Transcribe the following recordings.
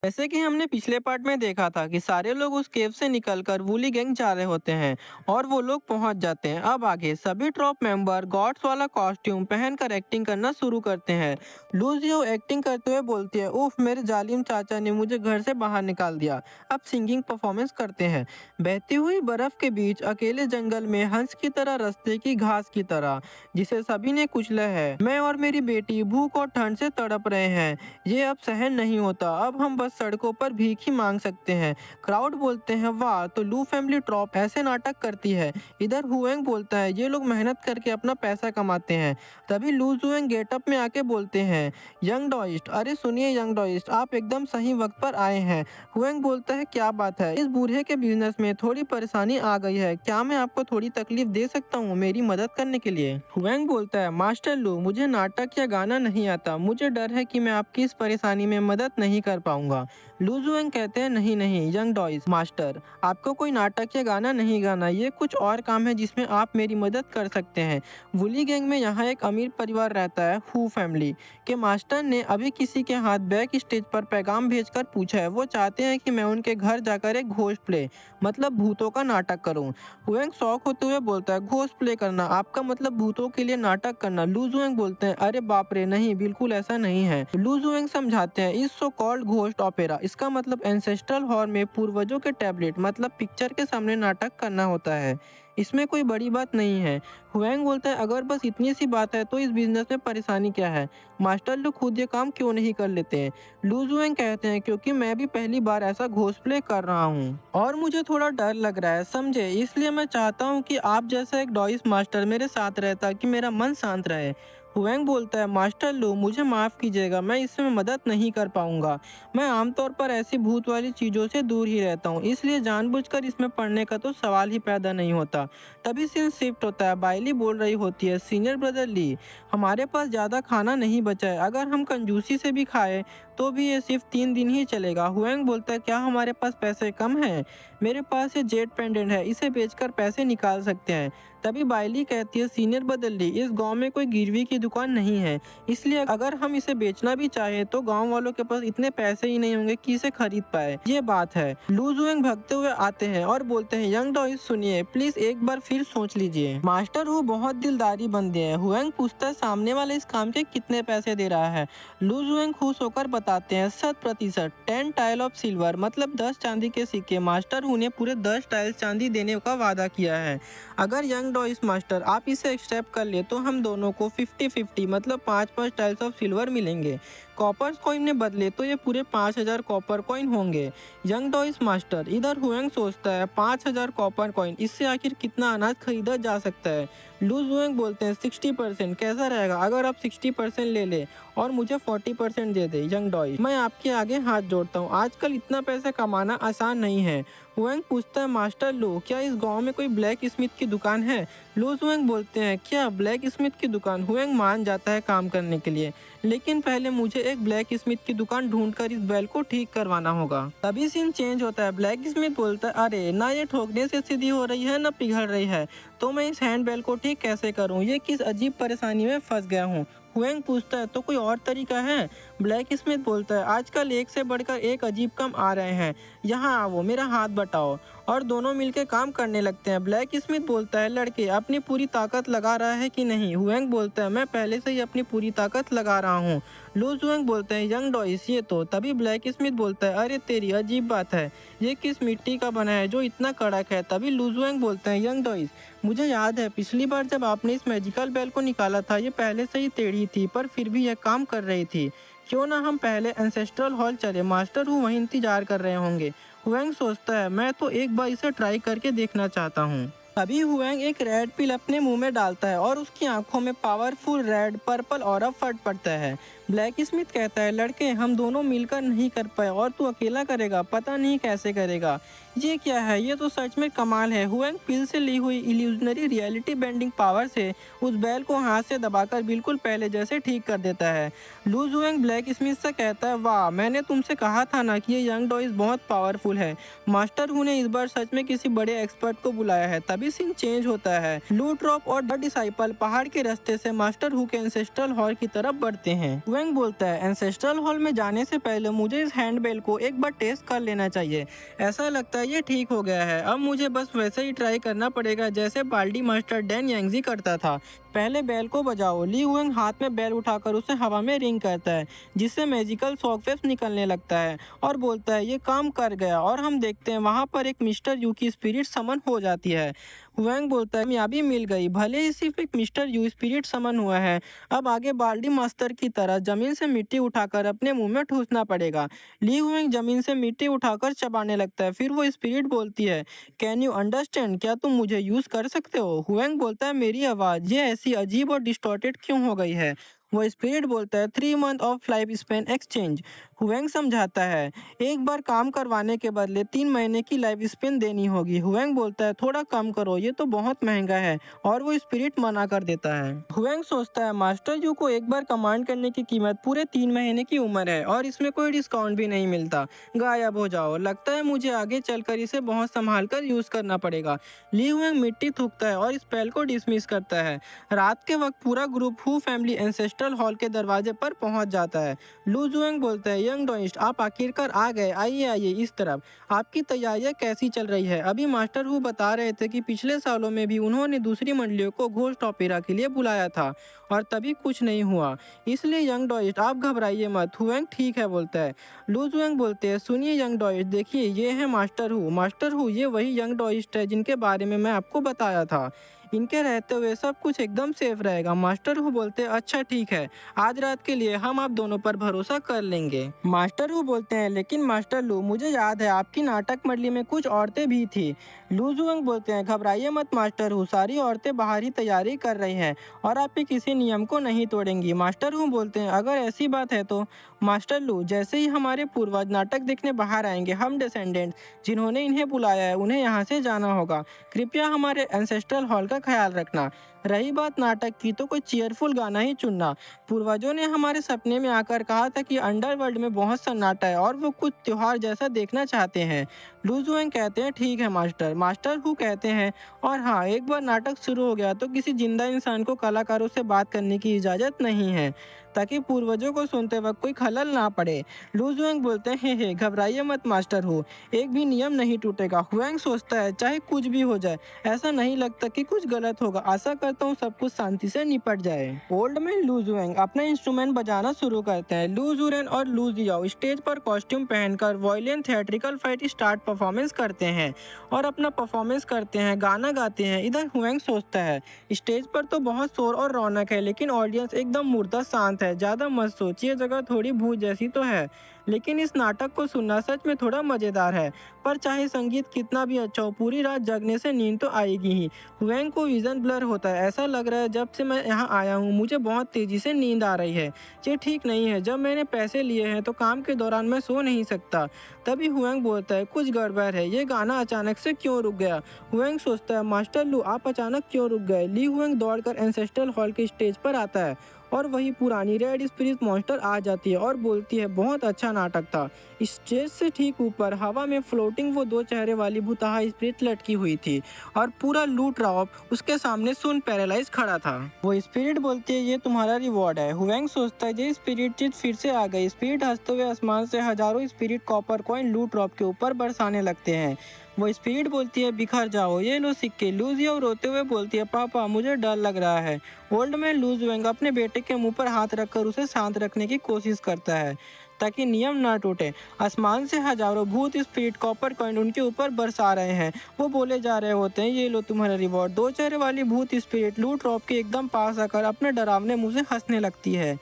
जैसे कि हमने पिछले पार्ट में देखा था कि सारे लोग उस केव से निकलकर वूली गैंग जा रहे होते हैं और वो लोग पहुंच जाते हैं। अब आगे सभी ट्रॉप मेंबर गॉड्स वाला कॉस्ट्यूम पहनकर एक्टिंग करना शुरू करते हैं। लूजियो एक्टिंग करते हुए बोलती है, उफ मेरे जालिम चाचा ने मुझे घर से बाहर निकाल दिया। अब सिंगिंग परफॉर्मेंस करते हैं। बहती हुई बर्फ के बीच अकेले जंगल में हंस की तरह रास्ते की घास की तरह जिसे सभी ने कुचला है, मैं और मेरी बेटी भूख और ठंड से तड़प रहे हैं। ये अब सहन नहीं होता, अब हम बस सड़कों पर भीख ही मांग सकते हैं। क्राउड बोलते हैं, वाह तो लू फैमिली ट्रॉप ऐसे नाटक करती है। इधर हुएंग बोलता है, ये लोग मेहनत करके अपना पैसा कमाते हैं। तभी लू जुएंग गेटअप में आके बोलते हैं, यंग डॉइस्ट, अरे सुनिए यंग डॉइस्ट, आप एकदम सही वक्त पर आए हैं। हुएंग बोलता है, क्या बात है, इस बूढ़े के बिजनेस में थोड़ी परेशानी आ गई है, क्या मैं आपको थोड़ी तकलीफ दे सकता हूँ मेरी मदद करने के लिए। हुएंग बोलता है, मास्टर लू, मुझे नाटक या गाना नहीं आता, मुझे डर है कि मैं आपकी इस परेशानी में मदद नहीं कर पाऊंगा। लू जुएंग कहते हैं, नहीं नहीं यंग डॉइस मास्टर, आपको कोई नाटक या गाना नहीं गाना, ये कुछ और काम है जिसमें आप मेरी मदद कर सकते हैं। वुली गैंग में यहाँ एक अमीर परिवार रहता है, हु फैमिली के मास्टर ने अभी किसी के हाथ बैक स्टेज पर पैगाम भेजकर पूछा है, वो चाहते हैं कि मैं उनके घर जाकर एक घोस्ट प्ले मतलब भूतों का नाटक करूं। हुएंग शौक होते हुए बोलता है, घोस्ट प्ले करना, आपका मतलब भूतों के लिए नाटक करना। लू जुएंग बोलते हैं, अरे बाप रे नहीं, बिल्कुल ऐसा नहीं है। लू जुएंग समझाते हैं, इस सो कॉल्ड घोस्ट ऑपेरा, इसका मतलब एंसेस्ट्रल हॉल में पूर्वजों के टैबलेट मतलब पिक्चर के सामने नाटक करना होता है, इसमें कोई बड़ी बात नहीं है। हुएंग बोलता है, अगर बस इतनी सी बात है तो इस बिजनेस में परेशानी क्या है, मास्टर लोग खुद ये काम क्यों नहीं कर लेते हैं। लू जुएंग कहते हैं, क्योंकि मैं भी पहली बार ऐसा घोस्ट प्ले कर रहा हूँ और मुझे थोड़ा डर लग रहा है, समझे, इसलिए मैं चाहता हूँ कि आप जैसा एक डॉइस मास्टर मेरे साथ रहे ताकि मेरा मन शांत रहे। हुएंग बोलता है, मास्टर लू मुझे माफ़ कीजिएगा, मैं इसमें मदद नहीं कर पाऊंगा। मैं आमतौर पर ऐसी भूत वाली चीज़ों से दूर ही रहता हूँ, इसलिए जानबूझकर इसमें पढ़ने का तो सवाल ही पैदा नहीं होता। तभी सीन शिफ्ट होता है। बाइली बोल रही होती है, सीनियर ब्रदर ली, हमारे पास ज़्यादा खाना नहीं बचा है, अगर हम कंजूसी से भी खाए तो भी ये सिर्फ 3 दिन ही चलेगा। हुएंग बोलता है, क्या हमारे पास पैसे कम हैं, मेरे पास ये जेट पेंडेंट है, इसे बेचकर पैसे निकाल सकते हैं। तभी बाइली कहती है, सीनियर ब्रदर ली, इस गांव में कोई गिरवी की दुकान नहीं है, इसलिए अगर हम इसे बेचना भी चाहें तो गांव वालों के पास इतने पैसे ही नहीं होंगे कि इसे खरीद पाए, ये बात है। लू जुएंग भागते हुए आते हैं और बोलते हैं, यंग डॉइस सुनिए प्लीज, एक बार फिर सोच लीजिए। मास्टर हु बहुत दिलदारी बंदे हैं। हुएंग पूछता है, सामने वाले इस काम के कितने पैसे दे रहा है। लू जुएंग खुश होकर बताते हैं, 100%, 10 टाइल ऑफ सिल्वर मतलब 10 चांदी के सिक्के। मास्टर हु ने पूरे 10 टाइल्स चांदी देने का वादा किया है। अगर यंग डॉइस मास्टर आप इसे एक्सेप्ट कर ले तो हम दोनों को 50-50 मतलब 5-5 टाइल्स ऑफ सिल्वर मिलेंगे। कॉपर कॉइन में बदले तो ये पूरे 5000 कॉपर कॉइन होंगे। यंग डॉइस मास्टर, इधर हुएंग सोचता है, 5000 कॉपर कॉइन, इससे आखिर कितना अनाज खरीदा जा सकता है। लू जुएंग बोलते हैं, 60%, कैसा रहेगा अगर आप 60% ले ले और मुझे 40% दे दे। यंग डॉइस, मैं आपके आगे हाथ जोड़ता हूँ, आजकल इतना पैसा कमाना आसान नहीं है। हुएंग पूछता है, मास्टर लू क्या इस गांव में कोई ब्लैक स्मिथ की दुकान है। लू जुएंग बोलते हैं, क्या ब्लैक स्मिथ की दुकान। हुएंग मान जाता है काम करने के लिए, लेकिन पहले मुझे एक ब्लैक स्मिथ की दुकान ढूंढकर इस बैल को ठीक करवाना होगा। तभी सीन चेंज होता है। ब्लैक स्मिथ बोलता है, अरे ना ये ठोकने से सीधी हो रही है ना पिघल रही है, तो मैं इस हैंड बैल को ठीक कैसे करूं, ये किस अजीब परेशानी में फंस गया हूँ। हुएंग पूछता है, तो कोई और तरीका है। ब्लैक स्मिथ बोलता है, आजकल एक से बढ़कर एक अजीब काम आ रहे हैं, यहाँ आओ मेरा हाथ बटाओ, और दोनों मिलकर काम करने लगते हैं। ब्लैक स्मिथ बोलता है, लड़के अपनी पूरी ताकत लगा रहा है कि नहीं। हुएंग बोलता है, मैं पहले से ही अपनी पूरी ताकत लगा रहा हूँ। लू जुएंग बोलते हैं, यंग डॉइस ये तो। तभी ब्लैक स्मिथ बोलता है, अरे तेरी अजीब बात है, ये किस मिट्टी का बना है जो इतना कड़क है। तभी लू जुएंग बोलते हैं, यंग डॉइस मुझे याद है पिछली बार जब आपने इस मैजिकल बेल को निकाला था, ये पहले से ही टेढ़ी थी पर फिर भी यह काम कर रही थी, क्यों ना हम पहले एंसेस्ट्रल हॉल चले, मास्टर हूँ वहीं इंतजार कर रहे होंगे। हुएंग सोचता है, मैं तो एक बार इसे ट्राई करके देखना चाहता हूँ। तभी हुएंग एक रेड पिल अपने मुंह में डालता है और उसकी आंखों में पावरफुल रेड पर्पल ऑरा फट पड़ता है। ब्लैक स्मिथ कहता है, लड़के हम दोनों मिलकर नहीं कर पाए और तू अकेला करेगा, पता नहीं कैसे करेगा, ये क्या है, ये तो सच में कमाल है। हुएंग पिल से ली हुई इल्यूजनरी रियलिटी बेंडिंग पावर से उस बैल को हाथ से दबाकर बिल्कुल पहले जैसे ठीक कर देता है। लू जुएंग ब्लैक स्मिथ से कहता है, वाह मैंने तुमसे कहा था ना कि ये यंग डॉइस बहुत पावरफुल है। मास्टर हु ने इस बार सच में किसी बड़े एक्सपर्ट को बुलाया है। तभी सीन चेंज होता है। लू ड्रॉप और द डिसाइपल पहाड़ के रास्ते से मास्टर हु के एंसेस्ट्रल हॉल की तरफ बढ़ते हैं। हुएंग बोलता है एंसेस्ट्रल हॉल में जाने से पहले मुझे इस हैंडबेल को एक बार टेस्ट कर लेना चाहिए। ऐसा लगता है ये ठीक हो गया है। अब मुझे बस वैसे ही ट्राई करना पड़ेगा जैसे बाल्डी मास्टर डैन यांगजी करता था। पहले बेल को बजाओ। ली हुएंग हाथ में बेल उठाकर उसे हवा में रिंग करता है जिससे मैजिकल शॉकवेव्स निकलने लगता है और बोलता है ये काम कर गया। और हम देखते हैं वहाँ पर एक मिस्टर यू की स्पिरिट समन हो जाती है। हुएंग बोलता है कामयाबी मिल गई, भले ही सिर्फ एक मिस्टर यू स्पिरिट समन हुआ है। अब आगे बाल्डी मास्टर की तरह जमीन से मिट्टी उठाकर अपने मुंह में ठूसना पड़ेगा। ली हुएंग जमीन से मिट्टी उठाकर चबाने लगता है। फिर वो स्पिरिट बोलती है कैन यू अंडरस्टैंड, क्या तुम मुझे यूज कर सकते हो? हुएंग बोलता है मेरी आवाज ये ऐसी अजीब और डिस्टॉर्टेड क्यों हो गई है? वो स्पिरिट बोलता है 3 month of life span exchange. हुएंग समझाता है एक बार काम करवाने के बदले 3 महीने की लाइफ स्पेन देनी होगी। हुएंग बोलता है थोड़ा कम करो, ये तो बहुत महंगा है। और वो स्पिरिट मना कर देता है। हुएंग सोचता है मास्टर यू को एक बार कमांड करने की कीमत पूरे 3 महीने की उम्र है और इसमें कोई डिस्काउंट भी नहीं मिलता। गायब हो जाओ, लगता है मुझे आगे चलकर इसे बहुत संभाल कर यूज करना पड़ेगा। ली हुएंग मिट्टी थूकता है और स्पेल को डिसमिस करता है। रात के वक्त पूरा group who family ancestral hall के दरवाजे पर पहुंच जाता है। लू जुएंग बोलता है यंग डोइस्ट आप आखिरकार आ गए, आइए आइए इस तरफ। आपकी तैयारियां कैसी चल रही है? अभी मास्टर हु बता रहे थे कि पिछले सालों में भी उन्होंने दूसरी मंडलियों को घोस्ट ओपेरा के लिए बुलाया था और तभी कुछ नहीं हुआ, इसलिए यंग डोइस्ट आप घबराइए मत। हुएंग ठीक है बोलता है। लू जुएंग बोलते हैं सुनिए यंग डोइस्ट, देखिए ये है मास्टर हु। मास्टर हु ये वही यंग डोइस्ट है जिनके बारे में मैं आपको बताया था। इनके रहते हुए सब कुछ एकदम सेफ रहेगा। मास्टर हु बोलते हैं अच्छा ठीक है, आज रात के लिए हम आप दोनों पर भरोसा कर लेंगे। मास्टर हु बोलते हैं लेकिन मास्टर लू मुझे याद है आपकी नाटक मंडली में कुछ औरतें भी थी। लू जुएंग बोलते हैं घबराइए मत मास्टर हु, सारी औरतें बाहर ही तैयारी कर रही हैं और आप भी किसी नियम को नहीं तोड़ेंगी। मास्टर हु बोलते हैं अगर ऐसी बात है तो मास्टर लू जैसे ही हमारे पूर्वज नाटक देखने बाहर आएंगे हम डिसेंडेंट जिन्होंने इन्हें बुलाया है उन्हें यहाँ से जाना होगा। कृपया हमारे एंसेस्ट्रल हॉल का ख्याल रखना। रही बात नाटक की तो कोई चीयरफुल गाना ही चुनना। पूर्वजों ने हमारे सपने में आकर कहा था कि अंडरवर्ल्ड में बहुत सन्नाटा है और वो कुछ त्योहार जैसा देखना चाहते हैं। लू जुएंग कहते हैं ठीक है मास्टर। मास्टर हु कहते हैं और हाँ एक बार नाटक शुरू हो गया तो किसी जिंदा इंसान को कलाकारों से बात करने की इजाज़त नहीं है ताकि पूर्वजों को सुनते वक्त कोई खलल ना पड़े। लू जुएंग बोलते हैं हे घबराइए मत मास्टर हु, एक भी नियम नहीं टूटेगा। हुएंग सोचता है चाहे कुछ भी हो जाए ऐसा नहीं लगता कि कुछ गलत होगा, आशा करता हूँ सब कुछ शांति से निपट जाए। ओल्ड मैन लू जुएंग अपना इंस्ट्रूमेंट बजाना शुरू करते हैं। लू जुरेन और लू जियाओ स्टेज पर कॉस्ट्यूम पहनकर violin theatrical fight start performance करते हैं और अपना परफॉर्मेंस करते हैं, गाना गाते हैं। इधर हुएंग सोचता है स्टेज पर तो बहुत शोर और रौनक है लेकिन ऑडियंस एकदम मुर्दा शांत है। ज़्यादा मत सोचिए, जगह थोड़ी भूत जैसी तो है लेकिन इस नाटक को सुनना सच में थोड़ा मज़ेदार है। पर चाहे संगीत कितना भी अच्छा हो पूरी रात जगने से नींद तो आएगी ही। हुएंग को विजन ब्लर होता है, ऐसा लग रहा है जब से मैं यहाँ आया हूँ मुझे बहुत तेज़ी से नींद आ रही है। ये ठीक नहीं है, जब मैंने पैसे लिए हैं तो काम के दौरान मैं सो नहीं सकता। तभी हुएंग बोलता है कुछ गड़बड़ है, ये गाना अचानक से क्यों रुक गया? हुएंग सोचता है मास्टर लू आप अचानक क्यों रुक गए? ली हुएंग दौड़कर एंसेस्ट्रल हॉल के स्टेज पर आता है और वही पुरानी रेड स्पिरिट मॉन्स्टर आ जाती है और बोलती है बहुत अच्छा नाटक था। स्टेज से ठीक ऊपर हवा में फ्लोटिंग वो 2 चेहरे वाली भूताहा स्पिरिट लटकी हुई थी और पूरा लूट रॉप उसके सामने सुन पैरालाइज खड़ा था। वो स्पिरिट बोलती है ये तुम्हारा रिवॉर्ड है। हुएंग सोचता है ये स्पिरिट चीज फिर से आ गई। स्पिरिट हंसते हुए आसमान से हजारों स्पिरिट कॉपर कॉइन लूट रॉप के ऊपर बरसाने लगते हैं। वो स्पिरिट बोलती है बिखर जाओ, ये लो सिक्के। लू जियाओ रोते हुए बोलती है पापा मुझे डर लग रहा है। ओल्ड मैन लू जुएंग अपने बेटे के मुंह पर हाथ रखकर उसे शांत रखने की कोशिश करता है ताकि नियम ना टूटे। आसमान से हजारों भूत स्पिरिट कॉपर कॉइन उनके ऊपर बरसा रहे हैं। वो बोले जा रहे होते हैं ये लो तुम्हारा रिवॉर्ड। 2 चेहरे वाली भूत स्पिरिट लूट रॉप के एकदम पास आकर अपने डरावने मुंह से हंसने लगती है।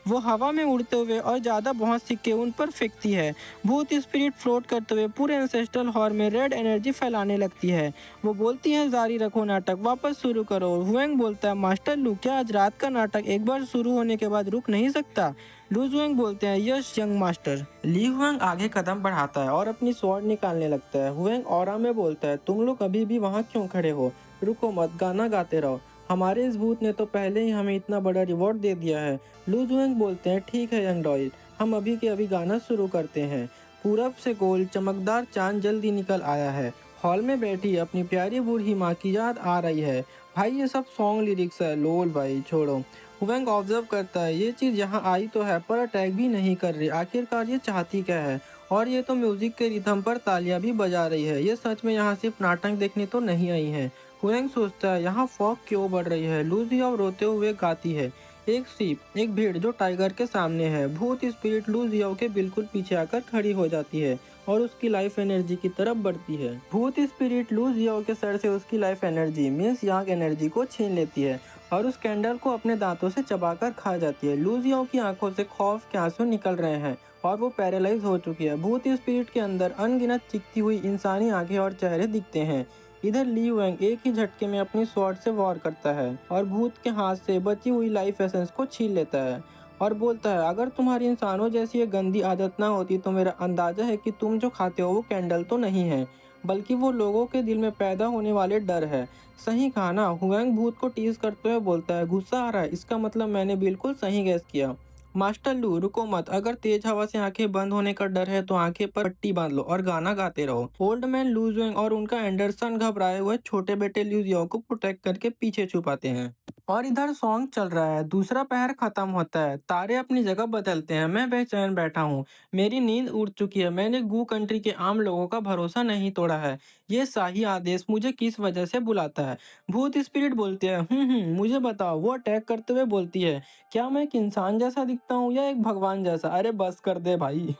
वो हवा में उड़ते हुए और ज़्यादा बहुत सिक्के उन पर फेंकती है। भूत स्पिरिट फ्लोट करते हुए पूरे एंसेस्ट्रल हॉल में रेड एनर्जी फैलाने लगती है। वो बोलती है जारी रखो नाटक, वापस शुरू करो। हुएंग बोलता है मास्टर लू क्या आज रात का नाटक एक बार शुरू होने के बाद रुक नहीं सकता? लू जुएंग बोलते हैं यस यंग मास्टर। ली हुएंग आगे कदम बढ़ाता है और अपनी स्वॉर्ड निकालने लगता है। हुएंग ऑरा में बोलता है तुम लोग अभी भी वहाँ क्यों खड़े हो? रुको मत, गाना गाते रहो, हमारे इस भूत ने तो पहले ही हमें इतना बड़ा रिवॉर्ड दे दिया है। लू जुएंग बोलते हैं ठीक है यंग डॉयल, हम अभी के अभी गाना शुरू करते हैं। पूरब से गोल चमकदार चांद जल्दी निकल आया है। हॉल में बैठी अपनी प्यारी बूढ़ी माँ की याद आ रही है। भाई ये सब सॉन्ग लिरिक्स है, लोल भाई छोड़ो। हुएंग ऑब्जर्व करता है, ये चीज यहाँ आई तो है पर अटैक भी नहीं कर रही, आखिरकार ये चाहती क्या है। और ये तो म्यूजिक के रिथम पर तालियां भी बजा रही है, ये सच में यहाँ सिर्फ नाटक देखने तो नहीं आई है। हुएंग सोचता है यहाँ फॉग क्यों बढ़ रही है। लूजियाओ रोते हुए गाती है, एक सीप एक भीड़ जो टाइगर के सामने है। भूत स्पिरिट लूजियाओ के बिल्कुल पीछे आकर खड़ी हो जाती है और उसकी लाइफ एनर्जी की तरफ बढ़ती है। भूत स्पिरिट लूजियाओ के सर से उसकी लाइफ एनर्जी मीन्स यांग एनर्जी को छीन लेती है और उस कैंडल को अपने दांतों से चबाकर खा जाती है। लूजियाओ की आंखों से खौफ के आंसू निकल रहे हैं और वो पैरालाइज हो चुकी है। भूत स्पिरिट के अंदर अनगिनत चिकती हुई इंसानी आंखें और चेहरे दिखते हैं। इधर ली वेंग एक ही झटके में अपनी स्वॉर्ड से वॉर करता है और भूत के हाथ से बची हुई लाइफ एसेंस को छीन लेता है और बोलता है, अगर तुम्हारी इंसानों जैसी ये गंदी आदत ना होती तो मेरा अंदाजा है कि तुम जो खाते हो वो कैंडल तो नहीं है, बल्कि वो लोगों के दिल में पैदा होने वाले डर है। सही कहा ना। हुएंग भूत को टीज करते हुए बोलता है, गुस्सा आ रहा है, इसका मतलब मैंने बिल्कुल सही गैस किया। मास्टर लू रुको मत, अगर तेज हवा से आंखें बंद होने का डर है तो आंखें पर पट्टी बांध लो और गाना गाते रहो। ओल्ड मैन लूजुएंग और उनका एंडरसन घबराए हुए छोटे बेटे ल्यूजियो को प्रोटेक्ट करके पीछे छुपाते हैं और इधर सॉन्ग चल रहा है। दूसरा पहर खत्म होता है, तारे अपनी जगह बदलते हैं। मैं बेचैन बैठा हूँ, मेरी नींद उड़ चुकी है। मैंने गू कंट्री के आम लोगों का भरोसा नहीं तोड़ा है। ये शाही आदेश मुझे किस वजह से बुलाता है। भूत स्पिरिट बोलती है, मुझे बताओ। वो अटैक करते हुए बोलती है, क्या मैं एक इंसान जैसा दिखता हूँ या एक भगवान जैसा? अरे बस कर दे भाई।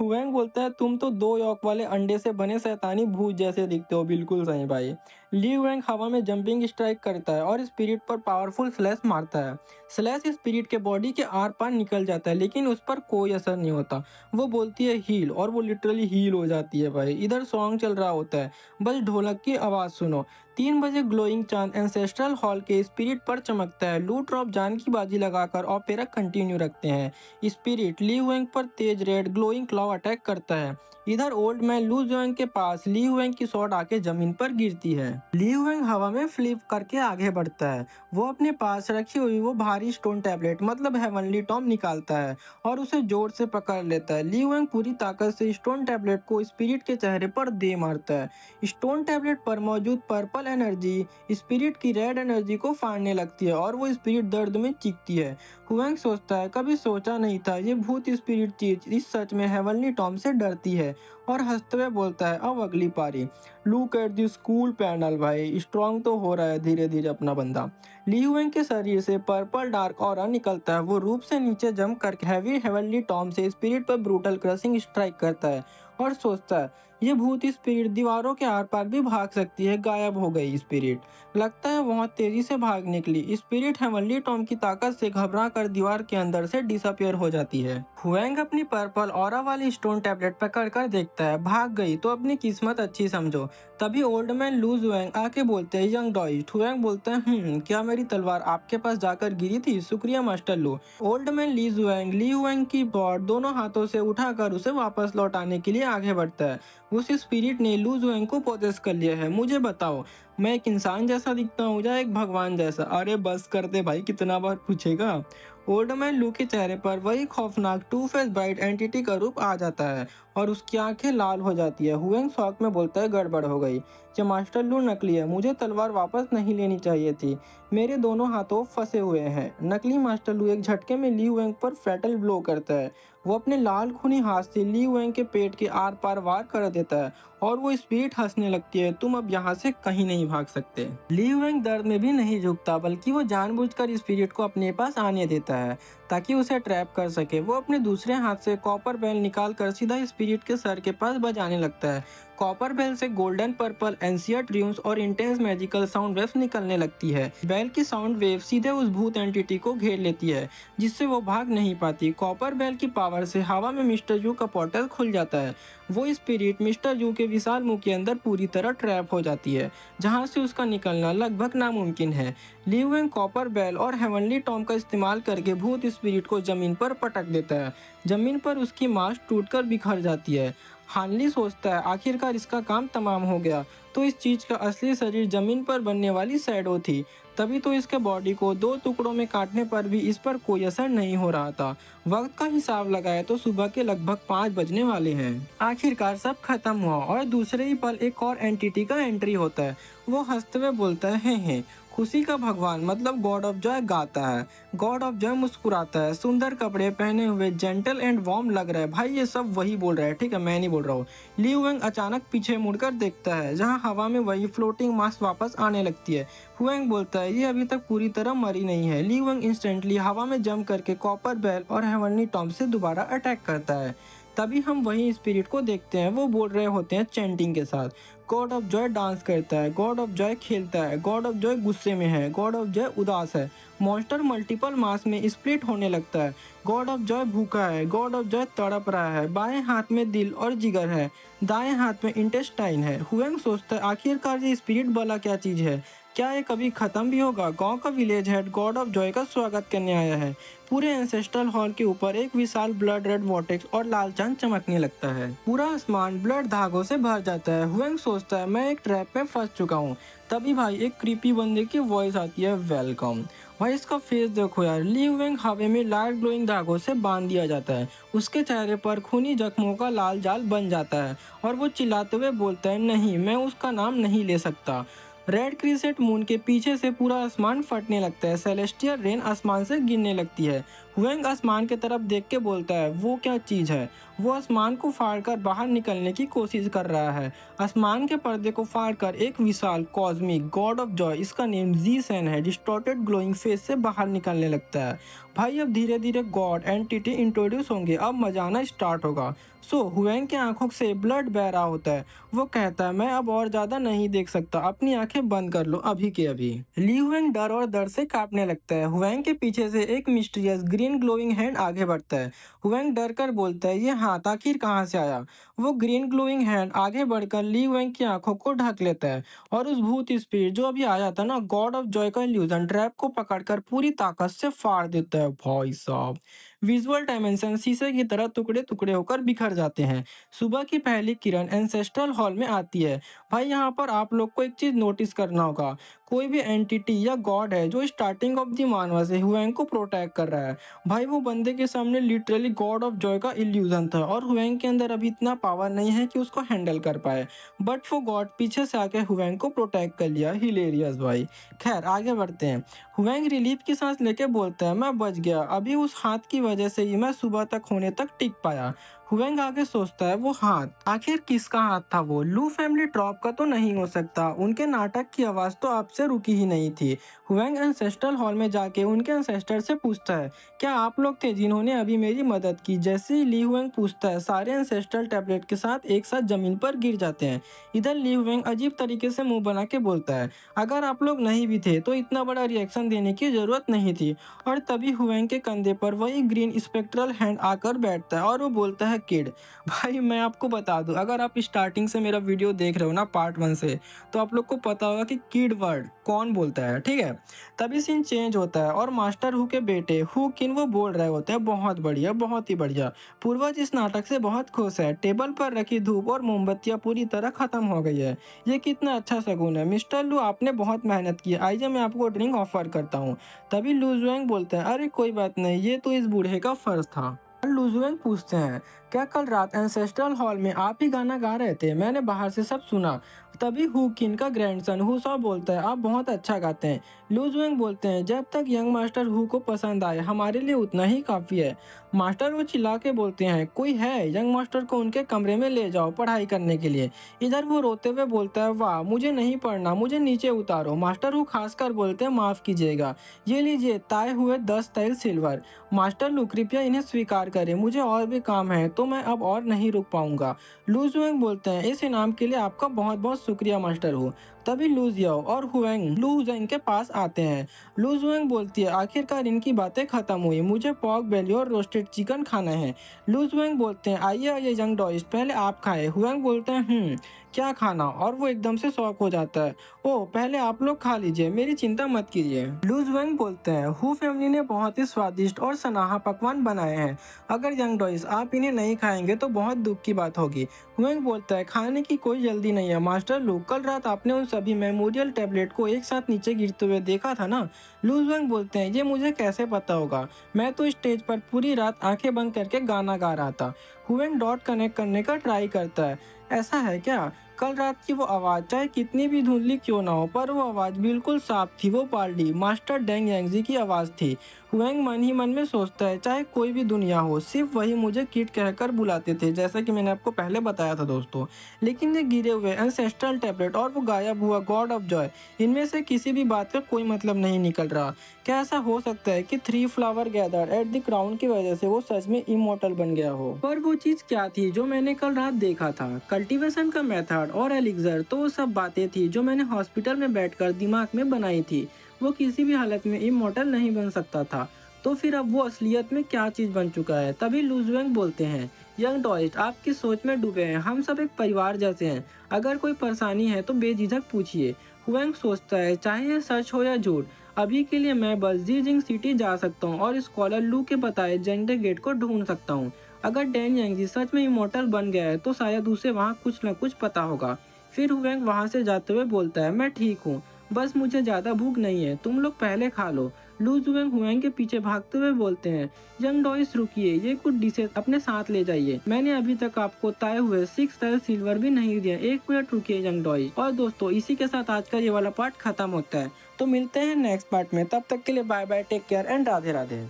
हुएंग बोलता है, तुम तो दो यॉक वाले अंडे से बने शैतानी भूत जैसे दिखते हो। बिल्कुल सही भाई। ली हुएंग हवा में जंपिंग स्ट्राइक करता है और स्पिरिट पर पावरफुल स्लैश मारता है। स्लैश स्पिरिट के बॉडी के आर पार निकल जाता है लेकिन उस पर कोई असर नहीं होता। वो बोलती है हील और वो लिटरली हील हो जाती है भाई। इधर सॉन्ग चल रहा होता है, बस ढोलक की आवाज सुनो। 3 बजे ग्लोइंग चांद एंसेस्ट्रल हॉल के स्पिरिट पर चमकता है। लू ट्रॉप जान की बाजी लगाकर ऑपेरा कंटिन्यू रखते हैं। स्पिरिट ली हुएंग पर तेज रेड ग्लोइंग क्लाव अटैक करता है। इधर ओल्ड मैन लू जुएंग के पास ली हुएंग की शॉट आके जमीन पर गिरती है। ली हुएंग हवा में फ्लिप करके आगे बढ़ता है। वो अपने पास रखी हुई वो भारी स्टोन टैबलेट मतलब हेवनली टॉम निकालता है और उसे जोर से पकड़ लेता है। ली हुएंग पूरी ताकत से स्टोन टैबलेट को स्पिरिट के चेहरे पर दे मारता है। स्टोन टैबलेट पर मौजूद पर्पल एनर्जी स्पिरिट की रेड एनर्जी को फाड़ने लगती है और वो स्पिरिट दर्द में चीखती है। हुएंग सोचता है, कभी सोचा नहीं था ये भूत स्पिरिट चीज इस सच में हेवनली टॉम से डरती है और हंसते हुए बोलता है, अब अगली पारी। Look at the school panel भाई, स्ट्रॉन्ग तो हो रहा है धीरे धीरे अपना बंदा। ली हुएंग के शरीर से पर्पल डार्क ऑरा निकलता है। वो रूप से नीचे जंप करके हैवी हेवनली टॉम से स्पिरिट पर ब्रूटल क्रशिंग स्ट्राइक करता है और सोचता है, ये भूत स्पिरिट दीवारों के आर पार भी भाग सकती है। गायब हो गई स्पिरिट, लगता है बहुत तेजी से भाग निकली। स्पिरिट हेवनली टॉम की ताकत से घबरा कर दीवार के अंदर से डिसअपियर हो जाती है। हुएंग अपनी पर्पल ऑरा वाली स्टोन टैबलेट पकड़ कर देखता है, भाग गई तो अपनी किस्मत अच्छी समझो। तभी ओल्ड मैन लू जुएंग आके बोलते हैं, यंग डॉइस्ट। हुएंग बोलता है, क्या मेरी तलवार आपके पास जाकर गिरी थी? शुक्रिया मास्टर लू। ओल्ड मैन ली जुएंग ली हुएंग की बॉड दोनों हाथों से उठाकर उसे वापस लौटाने के लिए आगे बढ़ता है। उस स्पिरिट ने लू जुएंग को पोजेस कर लिया है। मुझे बताओ, मैं एक इंसान जैसा दिखता हूँ या एक भगवान जैसा? अरे बस कर दे भाई, कितना बार पूछेगा। ओल्ड मैन लू के चेहरे पर वही खौफनाक टू फेस ब्राइट एंटिटी का रूप आ जाता है और उसकी आंखें लाल हो जाती है। हुएंग शॉक में बोलता है, गड़बड़ हो गई। ये मास्टर लू नकली है, मुझे तलवार वापस नहीं लेनी चाहिए थी, मेरे दोनों हाथों फंसे हुए हैं। नकली मास्टर लू एक झटके में ली हुएंग पर फैटल ब्लो करता है। वो अपने लाल खूनी हाथ से ली हुएंग के पेट के आर पार वार कर देता है और वो स्पिरिट हंसने लगती है, तुम अब यहाँ से कहीं नहीं भाग सकते। ली हुएंग दर्द में भी नहीं झुकता, बल्कि वो जानबूझकर स्पिरिट को अपने पास आने देता है ताकि उसे ट्रैप कर सके। वो अपने दूसरे हाथ से कॉपर बेल निकाल कर सीधा स्पिरिट के सर के पास बजाने लगता है। कॉपर बेल से गोल्डन पर्पल एंशियंट ट्यून्स और इंटेंस मैजिकल साउंड वेव्स निकलने लगती है। बेल की साउंड वेव सीधे उस भूत एंटिटी को घेर लेती है जिससे वो भाग नहीं पाती। कॉपर बेल की पावर से हवा में मिस्टर यू का पोर्टल खुल जाता है। वो स्पिरिट मिस्टर यू के विशाल मुंह के अंदर पूरी तरह ट्रैप हो जाती है, जहां से उसका निकलना लगभग नामुमकिन है। ली हुएंग कॉपर बेल और हेवनली टॉम का इस्तेमाल करके भूत स्पिरिट को जमीन पर पटक देता है। जमीन पर उसकी मांस टूटकर बिखर जाती है। हानली सोचता है, आखिरकार इसका काम तमाम हो गया। तो इस चीज का असली शरीर जमीन पर बनने वाली शैडो थी। तभी तो इसके बॉडी को 2 टुकड़ों में काटने पर भी इस पर कोई असर नहीं हो रहा था। वक्त का हिसाब लगाए तो सुबह के लगभग 5 बजने वाले हैं। आखिरकार सब खत्म हुआ और दूसरे ही पल एक और एंटिटी का एंट्री होता है। वो हंसते हुए बोलता है, खुशी का भगवान मतलब गॉड ऑफ जॉय गाता है। गॉड ऑफ जॉय मुस्कुराता है, सुंदर कपड़े पहने हुए जेंटल एंड वार्म लग रहा है। भाई ये सब वही बोल रहा है, ठीक है, मैं नहीं बोल रहा हूँ। ली हुएंग अचानक पीछे मुड़कर देखता है जहाँ हवा में वही फ्लोटिंग मास वापस आने लगती है। हुएंग बोलता है ये अभी तक पूरी तरह मरी नहीं है। ली हुएंग इंस्टेंटली हवा में जंप करके कॉपर बेल और हेवनली टॉम से दोबारा अटैक करता है। तभी हम वही स्पिरिट को देखते हैं, वो बोल रहे होते हैं चैंटिंग के साथ। गॉड ऑफ जॉय डांस करता है, गॉड ऑफ जॉय खेलता है, गॉड ऑफ जॉय गुस्से में है, गॉड ऑफ जॉय उदास है। मॉन्स्टर मल्टीपल मास में स्प्लिट होने लगता है। गॉड ऑफ जॉय भूखा है, गॉड ऑफ जॉय तड़प रहा है। बाएं हाथ में दिल और जिगर है, दाएं हाथ में इंटेस्टाइन है। हुएंग सोचता है आखिरकार ये स्पिरिट भला क्या चीज है, क्या ये कभी खत्म भी होगा। गांव का village head God of Joy का स्वागत करने आया है। पूरे एंसेस्ट्रल हॉल के ऊपर एक विशाल ब्लड रेड वॉटेक्स और लाल चांद चमकने लगता है। पूरा आसमान ब्लड धागों से भर जाता है। हुएंग सोचता है मैं एक ट्रैप में फंस चुका हूँ। तभी भाई एक क्रीपी बंदे की वॉइस आती है, वेलकम। भाई इसका फेस देखो यार। ली हुएंग हवा में लाइट ग्लोइंग धागों से बांध दिया जाता है। उसके चेहरे पर खूनी जख्मों का लाल जाल बन जाता है और वो चिल्लाते हुए बोलता है नहीं, मैं उसका नाम नहीं ले सकता। रेड क्रिसेंट मून के पीछे से पूरा आसमान फटने लगता है। सेलेस्टियल रेन आसमान से गिरने लगती है। हुएंग आसमान की तरफ देख के बोलता है वो क्या चीज है। वो आसमान को फाड़कर बाहर निकलने की कोशिश कर रहा है। आसमान के पर्दे को फाड़कर एक विशाल कॉस्मिक गॉड ऑफ जॉय, इसका नेम जी सेन है, डिस्टॉर्टेड ग्लोइंग फेस से बाहर निकलने लगता है। भाई अब धीरे धीरे गॉड एंटिटी इंट्रोड्यूस होंगे, अब मजा आना स्टार्ट होगा। हुएंग की आंखों से ब्लड बह रहा होता है। वो कहता है मैं अब और ज्यादा नहीं देख सकता, अपनी आंखें बंद कर लो अभी के अभी। ली हुएंग डर और दर्द से कांपने लगता है। हुएंग के पीछे से एक मिस्टीरियस ग्रीन ग्लोइंग हैंड आगे बढ़ता है। हुएंग डर कर बोलता है ये हाथ आखिर कहाँ से आया। वो ग्रीन ग्लोइंग हैंड आगे बढ़कर ली हुएंग की आंखों को ढक लेता है और उस भूत स्पिरिट जो अभी आया था ना, गॉड ऑफ जॉय का इल्यूजन ट्रैप को पकड़कर पूरी ताकत से फाड़ देता है। भाई साहब विजुअल डायमेंशन शीशे की तरह टुकड़े टुकड़े होकर बिखर जाते हैं। सुबह की पहली किरण एंसेस्ट्रल हॉल में आती है। भाई यहाँ पर आप लोग को एक चीज नोटिस करना होगा, कोई भी एंटिटी या गॉड है जो स्टार्टिंग ऑफ द मानवा से हुएंग को प्रोटेक्ट कर रहा है। भाई वो बंदे के सामने लिटरली गॉड ऑफ जॉय का इल्यूजन था और हुएंग के अंदर अभी इतना पावर नहीं है कि उसको हैंडल कर पाए, बट वो गॉड पीछे से आके हुएंग को प्रोटेक्ट कर लिया। हिलेरियस भाई। खैर आगे बढ़ते हैं। हुएंग रिलीफ की सांस लेके बोलता है मैं बच गया, अभी उस हाथ की वजह से ही मैं सुबह तक होने तक टिक पाया। हुएंग आगे सोचता है वो हाथ आखिर किसका हाथ था। वो लू फैमिली ट्रॉप का तो नहीं हो सकता, उनके नाटक की आवाज तो अब से रुकी ही नहीं थी। हुएंग एंसेस्ट्रल हॉल में जाके उनके एंसेस्टर से पूछता है क्या आप लोग थे जिन्होंने अभी मेरी मदद की। जैसे ही ली हुएंग पूछता है सारे एंसेस्ट्रल टैबलेट के साथ एक साथ जमीन पर गिर जाते हैं। इधर ली हुएंग अजीब तरीके से मुंह बना के बोलता है अगर आप लोग नहीं भी थे तो इतना बड़ा रिएक्शन देने की जरूरत नहीं थी। और तभी हुएंग के कंधे पर वही ग्रीन स्पेक्ट्रल हैंड आकर बैठता है और वो बोलता है किड। भाई मैं आपको बता दूं, अगर आप स्टार्टिंग से मेरा वीडियो देख रहे हो ना पार्ट 1 से, तो आप लोग को पता होगा कि किड वर्ड कौन बोलता है, ठीक है। तभी सीन चेंज होता है और मास्टर हु के बेटे हु किन वो बोल रहे होते हैं बहुत बढ़िया, बहुत ही बढ़िया। पूर्वज इस नाटक से बहुत खुश है। टेबल पर रखी धूप और मोमबत्तियां पूरी तरह खत्म हो गई है। ये कितना अच्छा शगुन है। मिस्टर लू आपने बहुत मेहनत की, आइए मैं आपको ड्रिंक ऑफर करता हूँ। तभी लू जुएंग बोलते हैं अरे कोई बात नहीं, ये तो इस बूढ़े का फर्ज था। लू जुएंग पूछते हैं क्या कल रात एंसेस्ट्रल हॉल में आप ही गाना गा रहे थे, मैंने बाहर से सब सुना। तभी हु किन का ग्रैंडसन हु सॉ बोलता है आप बहुत अच्छा गाते हैं। लू जुएंग बोलते हैं जब तक यंग मास्टर हु को पसंद आए हमारे लिए उतना ही काफी है। मास्टर वो चिल्ला के बोलते हैं कोई है, यंग मास्टर को उनके कमरे में ले जाओ पढ़ाई करने के लिए। इधर वो रोते हुए बोलता है वाह मुझे नहीं पढ़ना, मुझे नीचे उतारो। मास्टर हु खासकर बोलते हैं माफ कीजिएगा, ये लीजिए ताए हुए 10 तैल सिल्वर। मास्टर लू कृपया इन्हें स्वीकार करें, मुझे और भी काम है तो मैं अब और नहीं रुक पाऊंगा। लू जुएंग बोलते हैं इस इनाम के लिए आपका बहुत बहुत शुक्रिया मास्टर हु। तभी लू जियाओ और हुएंग लू जुएंग के पास आते हैं। लू जुएंग बोलती है आखिरकार इनकी बातें खत्म हुई, मुझे पॉर्क बेली और रोस्टेड चिकन खाना है। लू जुएंग बोलते हैं आइए आइए यंग डॉइस पहले आप खाए। हुएंग बोलते हैं क्या खाना, और वो एकदम से शॉक हो जाता है। ओ पहले आप लोग खा लीजिए, मेरी चिंता मत कीजिए। लू जुएंग बोलते हैं हु फैमिली ने बहुत ही स्वादिष्ट और सनाहा पकवान बनाए हैं, अगर यंग डॉइस आप इन्हें नहीं खाएंगे तो बहुत दुख की बात होगी। हुएंग बोलता है खाने की कोई जल्दी नहीं है मास्टर लू, कल रात आपने उन सभी मेमोरियल टैबलेट को एक साथ नीचे गिरते हुए देखा था ना। लू जुएंग बोलते हैं ये मुझे कैसे पता होगा, मैं तो स्टेज पर पूरी रात आंखें बंद करके गाना गा रहा था। हुएंग डॉट कनेक्ट करने का ट्राई करता है ऐसा है क्या, कल रात की वो आवाज़ चाहे कितनी भी धुंधली क्यों ना हो, पर वो आवाज़ बिल्कुल साफ थी। वो पाल्डी मास्टर डेंग यांगजी की आवाज़ थी। हुएंग मन ही मन में सोचता है, चाहे कोई भी दुनिया हो, सिर्फ वही मुझे किड कहकर बुलाते थे, जैसा कि मैंने आपको पहले बताया था दोस्तों। लेकिन ये गिरे हुए एंसेस्ट्रल टैबलेट और वो गायब हुआ गॉड ऑफ जॉय, इनमें से किसी भी बात का कोई मतलब नहीं निकल रहा। क्या ऐसा हो सकता है कि three flower gather at the crown की वजह से वो सच में इमॉर्टल बन गया हो? पर वो चीज क्या थी जो मैंने कल रात देखा था? कल्टीवेशन का मेथड और एलिक्सर तो वो सब बातें थी जो मैंने हॉस्पिटल में बैठकर दिमाग में बनाई थी। वो किसी भी हालत में इमॉर्टल नहीं बन सकता था। तो फिर अब वो असलियत में क्या चीज बन चुका है? तभी लुजुएंग बोलते हैं, यंग टॉयस्ट आपकी सोच में डूबे हैं, हम सब एक परिवार जैसे हैं, अगर कोई परेशानी है तो बेझिझक पूछिए। हुएंग सोचता है, चाहे ये सच हो या झूठ, अभी के लिए मैं बस जीजिंग सिटी जा सकता हूँ और स्कॉलर लू के बताए जेंडर गेट को ढूंढ सकता हूँ। अगर डैन यांगजी सच में इमोर्टल बन गया है तो शायद उसे वहाँ कुछ न कुछ पता होगा। फिर हुएंग वहाँ से जाते हुए बोलता है, मैं ठीक हूँ, बस मुझे ज़्यादा भूख नहीं है, तुम लोग पहले खा लो। लू जुएंग हुएंग के पीछे भागते हुए बोलते हैं, यंग डॉयस रुकिए, ये कुछ डिशेस अपने साथ ले जाइए, मैंने अभी तक आपको ताए हुए 6 टायर सिल्वर भी नहीं दिया, एक मिनट रुकिए यंग डॉयस। और दोस्तों इसी के साथ आज का ये वाला पार्ट खत्म होता है। तो मिलते हैं नेक्स्ट पार्ट में, तब तक के लिए bye bye, take care and Radhe Radhe.